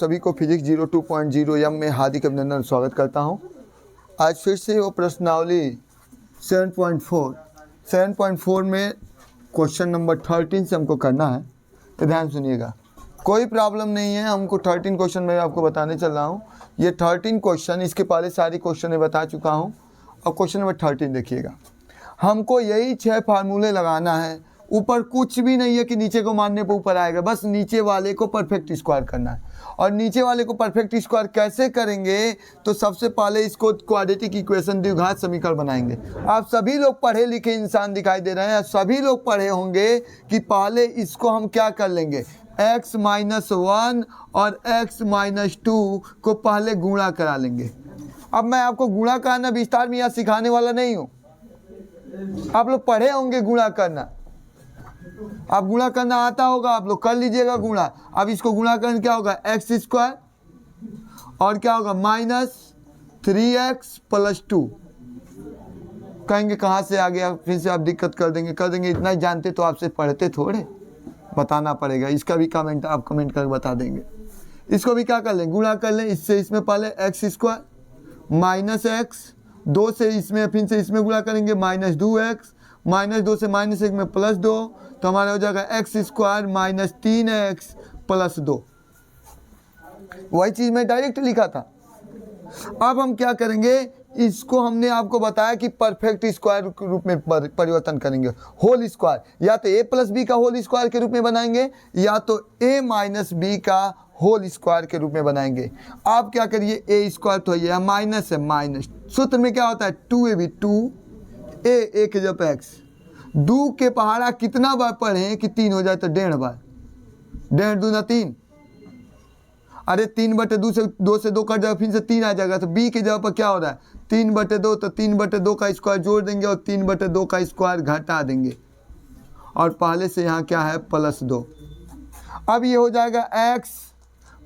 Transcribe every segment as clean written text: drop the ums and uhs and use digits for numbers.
सभी को फिजिक्स 02.0 में हार्दिक अभिनंदन स्वागत करता हूं। आज फिर से वो प्रश्नावली 7.4 में क्वेश्चन नंबर 13 से हमको करना है। तो ध्यान सुनिएगा, कोई प्रॉब्लम नहीं है। हमको 13 क्वेश्चन मैं आपको बताने चल रहा हूं। ये 13 क्वेश्चन, इसके पहले सारी क्वेश्चन मैं बता चुका हूं। और क्वेश्चन नंबर 13 देखिएगा, हमको यही 6 फार्मूले लगाना है। ऊपर कुछ भी नहीं है कि नीचे को मारने पर ऊपर आएगा, बस नीचे वाले को परफेक्ट स्क्वायर करना है। और नीचे वाले को परफेक्ट स्क्वायर कैसे करेंगे, तो सबसे पहले इसको क्वाड्रेटिक इक्वेशन द्विघात समीकरण बनाएंगे। आप सभी लोग पढ़े लिखे इंसान दिखाई दे रहे हैं, सभी लोग पढ़े होंगे कि पहले इसको हम क्या कर लेंगे, x-1 और x-2 को पहले गुणा करा लेंगे। अब मैं आपको गुणा करना विस्तार में यहाँ सिखाने वाला नहीं हूँ, आप लोग पढ़े होंगे गुणा करना, आप गुणा करना आता होगा, आप लोग कर लीजिएगा गुणा। अब इसको गुणा करने क्या होगा, एक्स स्क्वायर और क्या होगा -3x + 2। कहेंगे कहाँ से आ गया, फिर से आप दिक्कत कर देंगे। इतना ही जानते तो आपसे पढ़ते थोड़े, बताना पड़ेगा। इसका भी कमेंट आप कमेंट कर बता देंगे। इसको भी क्या कर लें, गुणा कर लें इससे इसमें, पहले एक्स स्क्वायर -x, 2 से इसमें, फिर से इसमें गुणा करेंगे -2x, -2 से -1 में +2, तो हमारा हो जाएगा x स्क्वायर -3x + 2। वही चीज़ मैं डायरेक्ट लिखा था। अब हम क्या करेंगे, इसको हमने आपको बताया कि परफेक्ट स्क्वायर के रूप में परिवर्तन करेंगे। होल स्क्वायर या तो a + b का होल स्क्वायर के रूप में बनाएंगे, या तो a - b का होल स्क्वायर के रूप में बनाएंगे। आप क्या करिए, a स्क्वायर तो ये माइनस है, माइनस सूत्र में क्या होता है 2ab, 2a के जब x, 2 के पहाड़ा कितना बार पढ़े कि 3 हो जाए तो 1.5 बार, 1.5 दूना 3। अरे 3/2 से 2 से 2 कट जाएगा, फिर से 3 आ जाएगा, तो b के जगह पर क्या हो रहा है 3/2, तो 3/2 का स्क्वायर जोड़ देंगे और 3/2 का स्क्वायर घटा देंगे, और पहले से यहाँ क्या है +2। अब ये हो जाएगा x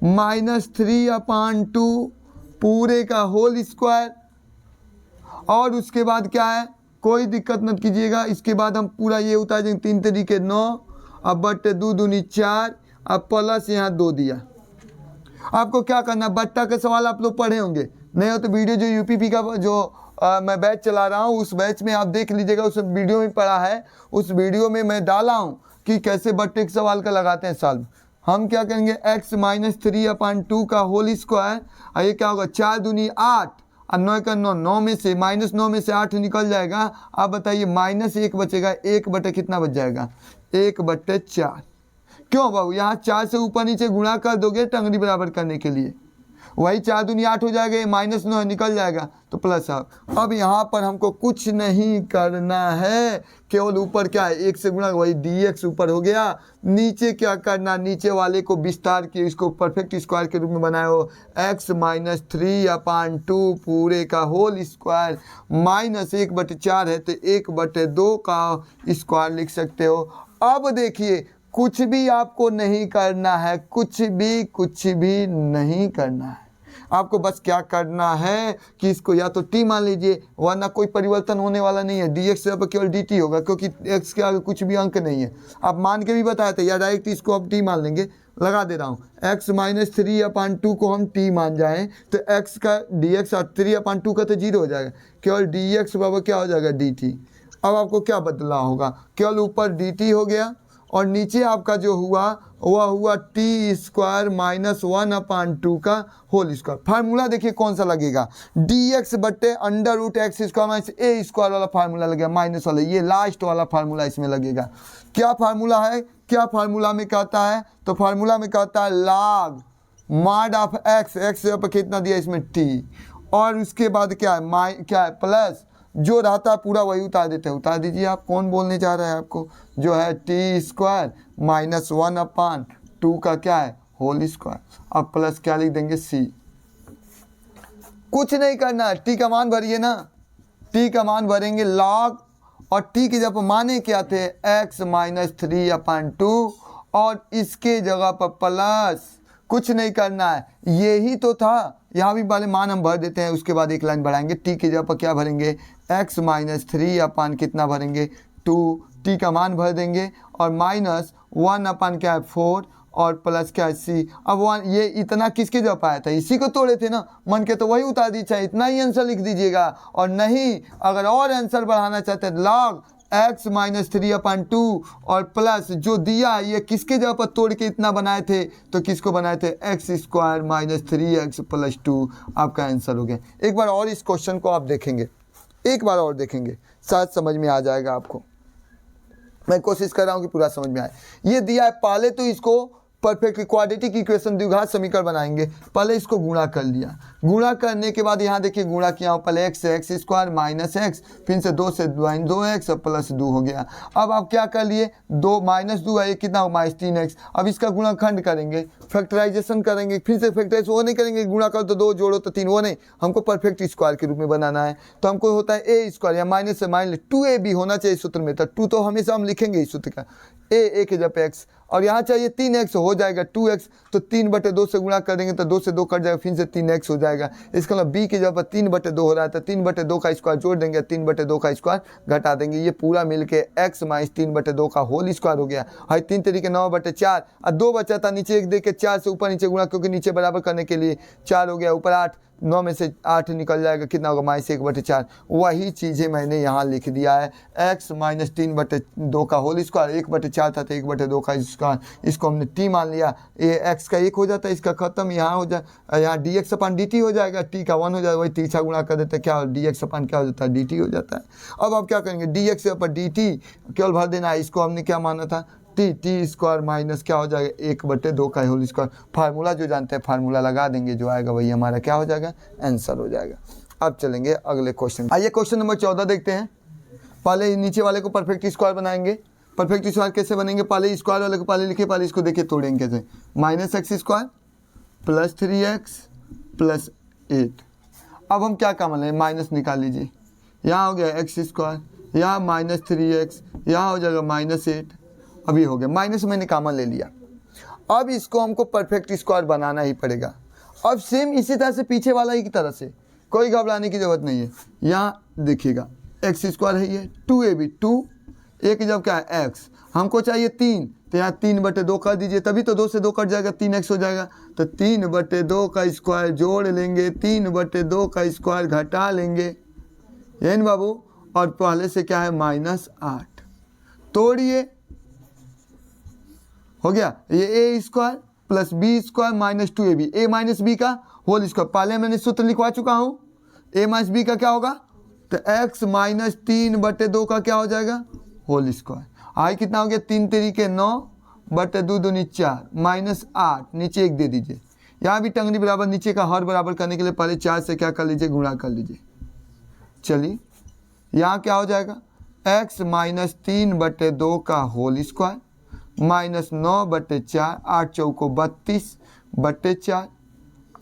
-3/2 पूरे का होल स्क्वायर। और उसके बाद क्या है, कोई दिक्कत मत कीजिएगा, इसके बाद हम पूरा ये उतार देंगे 3 तरीके 9, अब बट्टे 2 दूनी 4, अब प्लस यहाँ 2 दिया। आपको क्या करना, बट्टा का सवाल आप लोग पढ़े होंगे, नहीं हो तो वीडियो जो यूपीपी का जो मैं बैच चला रहा हूँ उस बैच में आप देख लीजिएगा, उस वीडियो में पढ़ा है। उस वीडियो में मैं डाला हूँ कि कैसे बट्टे के सवाल का लगाते हैं सॉल्व। हम क्या करेंगे, x -3/2 का होल स्क्वायर, और ये क्या होगा 4 दूनी 8 और 9 का 9, 9 में से -9 में से 8 निकल जाएगा। आप बताइए -1 बचेगा, 1 बटे कितना बच जाएगा 1/4। क्यों बाबू, यहाँ 4 से ऊपर नीचे गुणा कर दोगे टंगड़ी बराबर करने के लिए, वही 4 दूनी 8 हो जाएगा, ये -9 निकल जाएगा तो प्लस। अब यहाँ पर हमको कुछ नहीं करना है, केवल ऊपर क्या है 1 से गुणा, वही dx ऊपर हो गया। नीचे क्या करना, नीचे वाले को विस्तार किए, इसको परफेक्ट स्क्वायर के रूप में बनाए हो, x -3/2 पूरे का होल स्क्वायर, -1/4 है तो 1/2 का स्क्वायर लिख सकते हो। अब देखिए कुछ भी आपको नहीं करना है, कुछ भी नहीं करना है। आपको बस क्या करना है कि इसको या तो t मान लीजिए, वरना कोई परिवर्तन होने वाला नहीं है, dx से अब केवल dt होगा, क्योंकि x के आगे कुछ भी अंक नहीं है। आप मान के भी बताए थे, या डायरेक्ट इसको अब t मान लेंगे। लगा दे रहा हूँ, x -3/2 को हम t मान जाएं तो x का dx और 3/2 का तो 0 हो जाएगा, केवल dx बाबा क्या हो जाएगा dt। अब आपको क्या बदला होगा, केवल ऊपर dt हो गया और नीचे आपका जो हुआ वह हुआ t² -1/2 का होल स्क्वायर। फार्मूला देखिए कौन सा लगेगा, dx बट्टे √x² - a² वाला फार्मूला लगेगा, माइनस वाला, ये लास्ट वाला फार्मूला इसमें लगेगा। क्या फार्मूला है, क्या फार्मूला में कहता है, तो फार्मूला में कहता है log mod ऑफ x पर कितना दिया इसमें t, और उसके बाद क्या है प्लस, जो रहता है पूरा वही उतार देते हैं। उतार दीजिए, आप कौन बोलने जा रहा है आपको, जो है t² -1/2 का क्या है होल स्क्वायर, अब प्लस क्या लिख देंगे c। कुछ नहीं करना, t का मान भरिए ना, t का मान भरेंगे log, और t के जब माने क्या थे x -3/2, और इसके जगह पर प्लस, कुछ नहीं करना है, यही तो था। यहाँ भी वाले मान हम भर देते हैं, उसके बाद एक लाइन बढ़ाएंगे, t की जगह पर क्या भरेंगे x -3 कितना भरेंगे 2, t का मान भर देंगे, और -1 क्या है 4, और प्लस क्या सी। अब वन ये इतना किसके जब पाया था, इसी को तोड़े थे ना, मन के तो वही उतार दीजिए, इतना ही आंसर लिख दीजिएगा। और नहीं अगर और आंसर बढ़ाना चाहते हैं log x माइनस 3/2 और प्लस जो दिया ये किसके जगह पर तोड़ के इतना बनाए थे, तो किसको बनाए थे x square minus 3x plus 2 आपका आंसर हो गया। एक बार और इस क्वेश्चन को आप देखेंगे, एक बार और देखेंगे, शायद समझ में आ जाएगा आपको। मैं कोशिश कर रहा हूँ कि पूरा समझ में आए। ये दिया है, पहले तो इसको परफेक्ट क्वाड्रेटिक इक्वेशन द्विघात समीकरण बनाएंगे। पहले इसको गुणा कर लिया, गुणा करने के बाद यहाँ देखिए गुणा किया हूँ, पहले x से एक्स स्क्वायर माइनस एक्स, फिर से 2 से 2x प्लस 2 हो गया। अब आप क्या कर लिए, 2 माइनस 2 है, ये कितना हो माइनस 3x। अब इसका गुणाखंड करेंगे, फैक्टराइजेशन करेंगे, फिर से फैक्टराइज वो नहीं करेंगे, गुणा करो तो 2 जोड़ो तो 3, वो नहीं, हमको परफेक्ट स्क्वायर के रूप में बनाना है। तो हमको होता है ए स्क्वायर या माइनस से माइनस 2ab होना चाहिए सूत्र में, तो 2 तो हमेशा हम लिखेंगे इस सूत्र का, ए के जब x, और यहाँ चाहिए 3x हो जाएगा 2x, तो 3/2 से गुणा कर देंगे तो 2 से 2 कट जाएगा, फिर से 3x हो जाएगा। इसका मतलब b के जगह पर 3/2 हो रहा है, तो 3/2 का स्क्वायर जोड़ देंगे, 3/2 का स्क्वायर घटा देंगे, ये पूरा मिलके x माइनस 3/2 का होल स्क्वायर हो गया। और 3 तरीके 9/4 और 2 बचा था, नीचे 1 दे के 4 से ऊपर नीचे गुणा, क्योंकि नीचे बराबर करने के लिए 4 हो गया, ऊपर 8, 9 में से 8 निकल जाएगा, कितना होगा माइनस 1/4। वही चीज़ें मैंने यहाँ लिख दिया है, x माइनस 3/2 का होल स्क्वायर, 1/4 था तो 1/2 का स्क्वायर, इसको हमने t मान लिया, ये x का 1 हो जाता है, इसका खत्म, यहाँ हो जाए, यहाँ dx/dt हो जाएगा, t का 1 हो जाएगा, वही तीसरा गुणा कर देते हैं, क्या dx/ क्या हो जाता है dt हो जाता है। अब आप क्या करेंगे, dx/dt केवल भर देना है, इसको हमने क्या माना था टी स्क्वायर माइनस क्या हो जाएगा 1/2 का होल स्क्वायर। फार्मूला जो जानते हैं फार्मूला लगा देंगे, जो आएगा वही हमारा क्या हो जाएगा आंसर हो जाएगा। अब चलेंगे अगले क्वेश्चन, आइए क्वेश्चन नंबर 14 देखते हैं। पहले नीचे वाले को परफेक्ट स्क्वायर बनाएंगे। परफेक्ट स्क्वायर कैसे बनेंगे, पहले स्क्वायर वाले को पहले लिखे, पहले इसको देखिए तोड़ेंगे कैसे, minus x square plus 3x plus 8। अब हम क्या काम लें, माइनस निकाल लीजिए, यहाँ हो गया एक्स स्क्वायर, यहाँ माइनस 3x, यहाँ हो जाएगा माइनस 8, अभी हो गया, माइनस मैंने कॉमन ले लिया। अब इसको हमको परफेक्ट स्क्वायर बनाना ही पड़ेगा। अब सेम इसी तरह से पीछे वाला ही की तरह से, कोई घबराने की जरूरत नहीं है। यहाँ देखिएगा एक्स स्क्वायर है ये 2ab, 2 एक जब क्या है x, हमको चाहिए 3, तो यहाँ 3/2 कर दीजिए, तभी तो 2 से 2 कट जाएगा, 3x हो जाएगा। तो 3/2 का स्क्वायर जोड़ लेंगे, 3/2 का स्क्वायर घटा लेंगे, ये न बाबू, और पहले से क्या है -8, तोड़िए, हो गया ये A square plus B square minus 2ab, A minus B का होल स्क्वायर, पहले मैंने सूत्र लिखवा चुका हूँ, ए माइनस बी का क्या होगा, तो x माइनस 3/2 का क्या हो जाएगा होल स्क्वायर। आई कितना हो गया, 3 तरीके 9/2 दूनी 4 -8, नीचे 1 दे दीजिए, यहाँ भी टंगनी बराबर, नीचे का हर बराबर करने के लिए पहले 4 से क्या कर लीजिए गुणा कर लीजिए। चलिए यहाँ क्या हो जाएगा, x माइनस 3/2 का होल स्क्वायर माइनस 9/4, 8 चौको 32/4।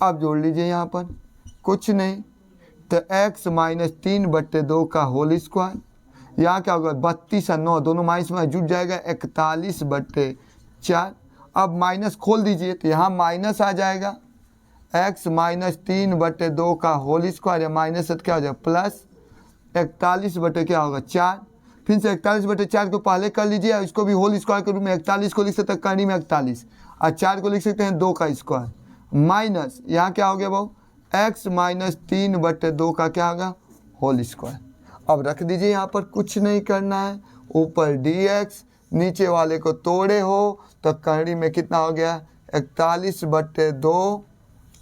अब जोड़ लीजिए यहाँ पर कुछ नहीं, तो x माइनस 3/2 का होल स्क्वायर, यहाँ क्या होगा 32 और 9 दोनों माइनस में जुट जाएगा 41/4। अब माइनस खोल दीजिए तो यहाँ माइनस आ जाएगा, x माइनस 3/2 का होल स्क्वायर या माइनस क्या हो जाएगा प्लस 41 क्या होगा 4, फिर से 41/4 को पहले कर लीजिए, इसको भी होल स्क्वायर के रूप में 41 को लिख सकते हैं कड़ी में 41, और 4 को लिख सकते हैं 2 का स्क्वायर, माइनस यहाँ क्या हो गया भाव x माइनस 3/2 का क्या होगा होल स्क्वायर। अब रख दीजिए, यहाँ पर कुछ नहीं करना है, ऊपर dx, नीचे वाले को तोड़े हो तो कड़ी में कितना हो गया 41/2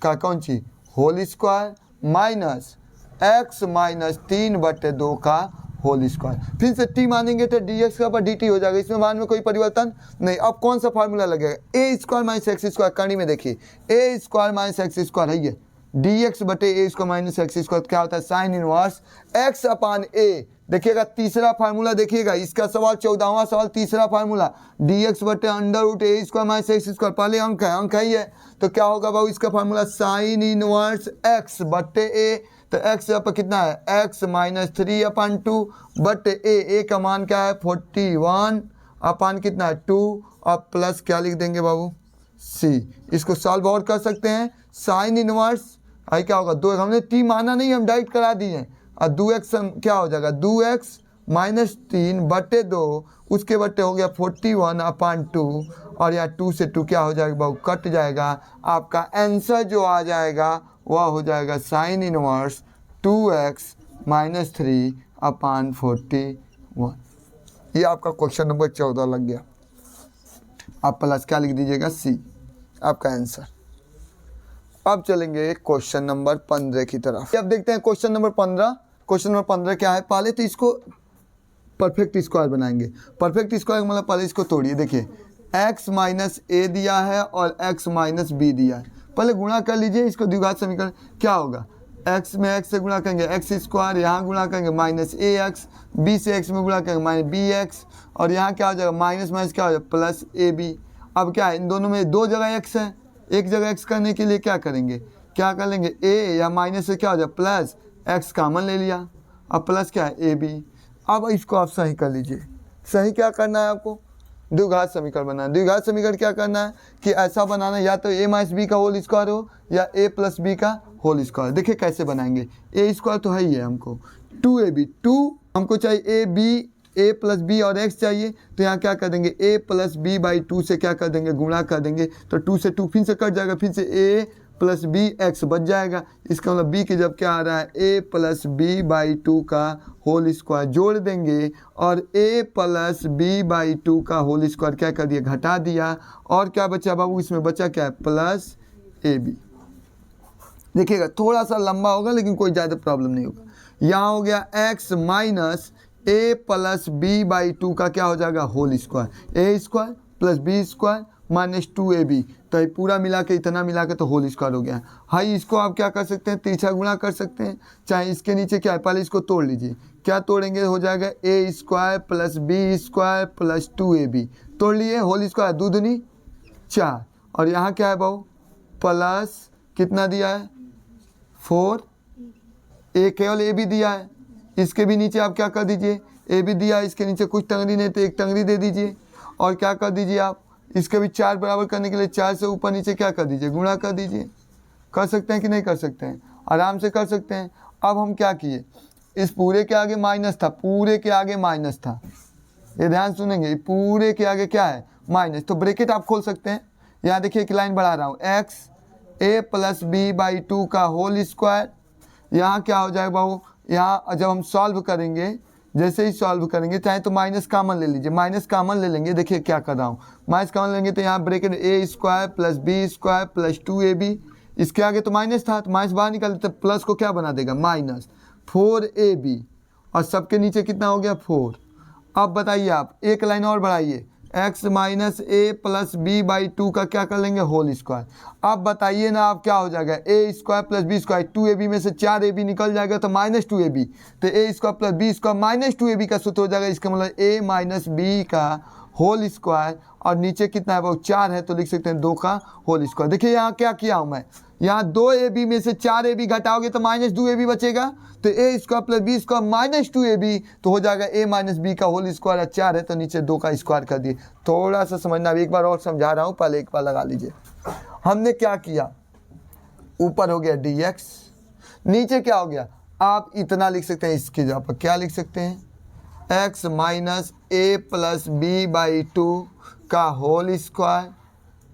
का कौन सी whole square minus x minus 3/2 का होल स्क्वायर, फिर से t मानेंगे तो dx का पर dt हो जाएगा, इसमें मान में कोई परिवर्तन नहीं। अब कौन सा फार्मूला लगेगा, ए स्क्वायर माइनस एक्स स्क्वायर, कड़ी में देखिए ए स्क्वायर माइनस एक्स स्क्वायर है ये, dx/a square minus x square क्या होता है साइन इनवर्स x/a। देखिएगा तीसरा फार्मूला, देखिएगा इसका सवाल 14वां सवाल, तीसरा formula dx/√a square minus x square, पहले अंक है ये, तो क्या होगा भाई इसका फार्मूला साइन इनवर्स x/a, तो x यहाँ पर कितना है x माइनस 3/2 a का मान क्या है 41 अपान कितना है 2, और प्लस क्या लिख देंगे बाबू c। इसको सॉल्व और कर सकते हैं, साइन इनवर्स आई क्या होगा 2, हमने t माना नहीं, हम डायरेक्ट करा दिए, और 2x क्या हो जाएगा 2x -3/2 उसके बट्टे हो गया 41/2 और यहाँ 2 से 2 क्या हो जाएगा बाबू कट जाएगा। आपका आंसर जो आ जाएगा वह हो जाएगा sin इनवर्स 2x - 3/41। ये आपका क्वेश्चन नंबर 14 लग गया। आप प्लस क्या लिख दीजिएगा C आपका आंसर। अब चलेंगे क्वेश्चन नंबर 15 की तरफ। अब देखते हैं क्वेश्चन नंबर 15। क्वेश्चन नंबर 15 क्या है, पहले तो इसको परफेक्ट स्क्वायर बनाएंगे। परफेक्ट स्क्वायर मतलब पहले इसको तोड़िए। देखिए x - a दिया है और x - b दिया है। पहले गुणा कर लीजिए इसको, द्विघात समीकरण क्या होगा, x में x से गुणा करेंगे x², यहाँ गुणा करेंगे -ax, b से x में गुणा करेंगे -bx और यहाँ क्या हो जाएगा माइनस माइनस क्या हो जाएगा +ab। अब क्या है, इन दोनों में दो जगह x है, एक जगह x करने के लिए क्या करेंगे, क्या कर लेंगे a या माइनस से क्या हो जाएगा प्लस x कॉमन ले लिया, अब प्लस क्या है ab। अब इसको आप सही कर लीजिए। सही क्या करना है आपको, द्विघात समीकरण बनाना है। द्विघात समीकरण क्या करना है कि ऐसा बनाना या तो a - b का होल स्क्वायर हो या a + b का होल स्क्वायर। देखिए कैसे बनाएंगे, a² तो है ही है हमको, 2ab 2 हमको चाहिए, a + b और x चाहिए, तो यहाँ क्या कर देंगे a + b/2 से क्या कर देंगे गुणा कर देंगे, तो 2 से 2 फिर से कट जाएगा, फिर से a + b x बच जाएगा। इसका मतलब b की जब क्या आ रहा है a + b/2 का होल स्क्वायर जोड़ देंगे और a + b/2 का होल स्क्वायर क्या कर दिया घटा दिया, और क्या बचा बाबू इसमें बचा क्या है +ab। देखिएगा थोड़ा सा लंबा होगा लेकिन कोई ज़्यादा प्रॉब्लम नहीं होगा। यहाँ हो गया x - a + b/2 का क्या हो जाएगा whole square, a² + b² -2ab, तो ये पूरा मिला के इतना मिला के तो होल स्क्वायर हो गया। हाई इसको आप क्या कर सकते हैं तीसरा गुणा कर सकते हैं, चाहे इसके नीचे क्या है पहले इसको तोड़ लीजिए, क्या तोड़ेंगे हो जाएगा a² + b² + 2ab, तोड़ लिए होल स्क्वायर 2 दूनी 4 और यहाँ क्या है बाबू प्लस कितना दिया है 4, a केवल a भी दिया है, इसके भी नीचे आप क्या कर दीजिए a भी दिया है, इसके नीचे कुछ टंगरी नहीं तो एक टंगरी दे दीजिए और क्या कर दीजिए आप इसके भी 4 बराबर करने के लिए 4 से ऊपर नीचे क्या कर दीजिए गुणा कर दीजिए। कर सकते हैं कि नहीं कर सकते हैं, आराम से कर सकते हैं। अब हम क्या किए, इस पूरे के आगे माइनस था, पूरे के आगे माइनस था, ये ध्यान सुनेंगे, पूरे के आगे क्या है माइनस, तो ब्रैकेट आप खोल सकते हैं। यहाँ देखिए एक लाइन बढ़ा रहा हूँ x a + b/2 का होल स्क्वायर, यहाँ क्या हो जाएगा बाबू, यहाँ जब हम सॉल्व करेंगे जैसे ही सॉल्व करेंगे चाहे तो माइनस कॉमन ले लीजिए, माइनस कॉमन ले लेंगे, देखिए क्या कर रहा हूँ माइनस कॉमन लेंगे तो यहाँ ब्रैकेट a² + b² + 2ab, इसके आगे तो माइनस था तो माइनस बाहर निकाल देते, प्लस को क्या बना देगा -4ab और सबके नीचे कितना हो गया 4। अब बताइए आप एक लाइन और बढ़ाइए, x - a + b/2 का क्या कर लेंगे होल स्क्वायर। अब बताइए ना आप क्या हो जाएगा a² + b², 2ab में से 4ab निकल जाएगा तो -2ab, तो a² + b² -2ab का सूत्र हो जाएगा, इसका मतलब a - b का होल स्क्वायर और नीचे कितना है वो 4 है तो लिख सकते हैं 2 का होल स्क्वायर। देखिए यहाँ क्या किया हूँ मैं, यहाँ 2ab में से 4ab घटाओगे तो -2ab बचेगा, तो a² + b² -2ab तो हो जाएगा a - b का होल स्क्वायर, 4 है तो नीचे 2 का स्क्वायर कर दिए। थोड़ा सा समझना, अब एक बार और समझा रहा हूँ, पहले एक बार लगा लीजिए। हमने क्या किया, ऊपर हो गया dx, नीचे क्या हो गया, आप इतना लिख सकते हैं, इसकी जगह पर क्या लिख सकते हैं x - a + b/2 का होल स्क्वायर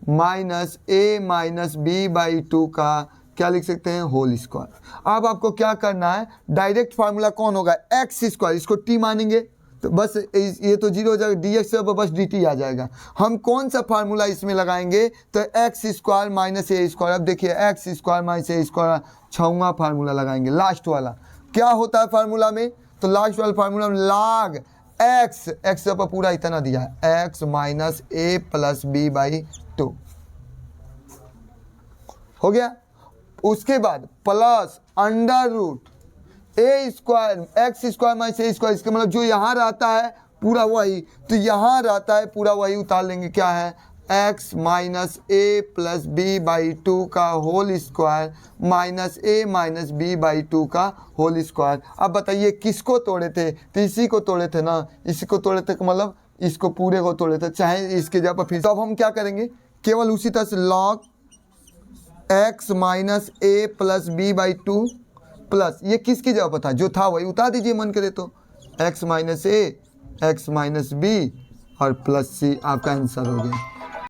-a - b/2 का क्या लिख सकते हैं होल स्क्वायर। अब आपको क्या करना है, डायरेक्ट फार्मूला कौन होगा x², इसको t मानेंगे तो बस ये तो 0 हो जाएगा, dx से बस dt आ जाएगा। हम कौन सा फार्मूला इसमें लगाएंगे तो x² - a²। अब देखिए x² - a² छठवां फार्मूला लगाएंगे, लास्ट वाला क्या होता है फार्मूला में, तो लास्ट वाला फार्मूला में log x पर पूरा इतना दिया है x - a + b/2 हो गया। उसके बाद प्लस √a² x² - a², इसका मतलब जो यहाँ रहता है पूरा वही, तो यहाँ रहता है पूरा वही उतार लेंगे, क्या है x - a + b/2 का होल स्क्वायर -a - b/2 का होल स्क्वायर। अब बताइए किसको तोड़े थे, तो इसी को तोड़े थे ना, इसी को तोड़े थे, मतलब इसको पूरे को तोड़े थे, चाहे इसके जगह पर फिर। तो अब हम क्या करेंगे, केवल उसी तरह से log x - a + b/2 plus ये किसकी जगह पर था, जो था वही उतार दीजिए मन करे तो x माइनस ए, x माइनस बी और प्लस सी आपका आंसर हो गया।